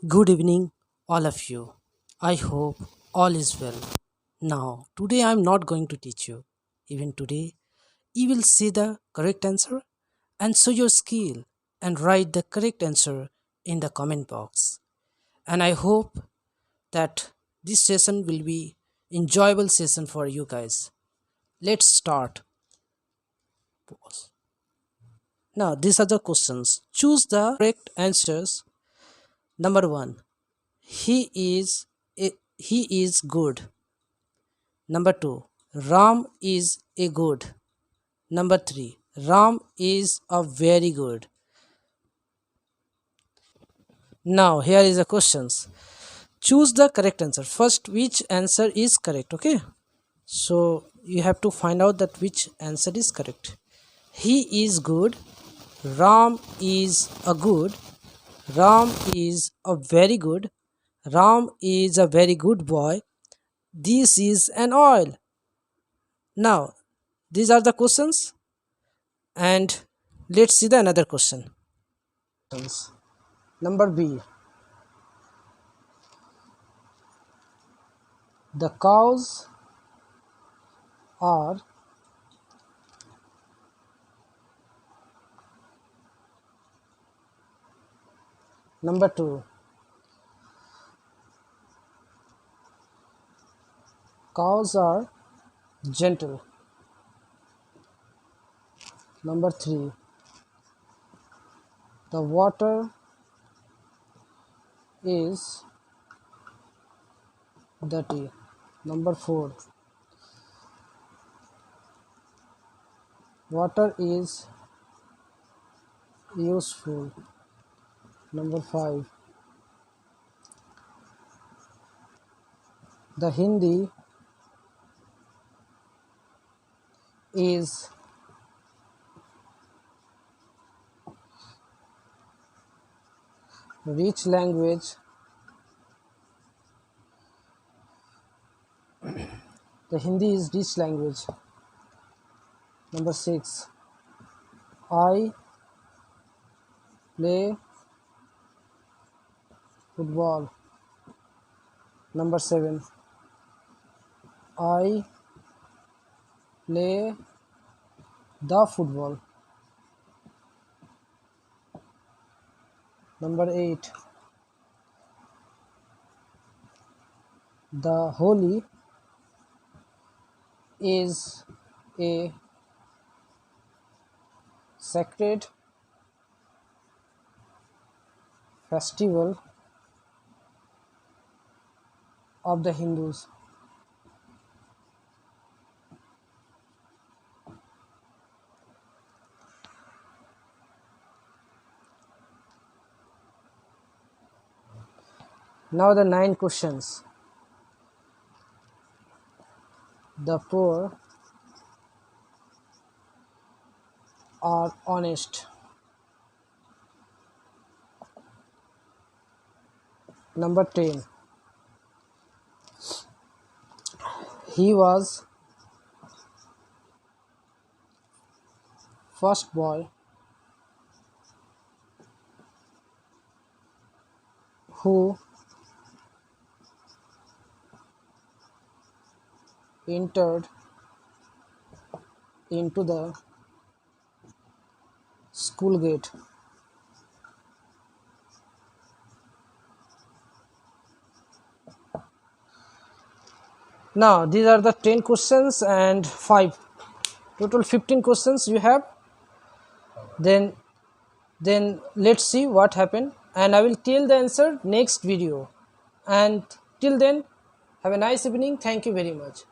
Good evening, all of you. I hope all is well. Now, today I am not going to teach you. Even today, you will see the correct answer and show your skill and write the correct answer in the comment box. And I hope that this session will be enjoyable session for you guys. Let's start. Pause. Now, these are the questions. Choose the correct answers. Number 1. He is he is good. Number 2, Ram is a good. Number 3, Ram is a very good. Now here is the questions. Choose the correct answer. First, which answer is correct? Okay. So you have to find out that which answer is correct. He is good. Ram is a good. Ram is a very good. Ram is a very good boy. This is an oil. Now these are the questions, and let's see the another question. Number B. The cows are number 2. Cows are gentle. Number 3. The water is dirty. Number 4. Water is useful. Number 5. The Hindi is rich language. The Hindi is rich language. Number 6. I play football. Number 7. I play the football. Number 8. The Holi is a sacred festival of the Hindus. Now the 9 questions. The poor are honest. Number 10. He was first boy who entered into the school gate. Now these are the 10 questions and 5. Total 15 questions you have. Then let's see what happened, and I will tell the answer next video. And till then, have a nice evening. Thank you very much.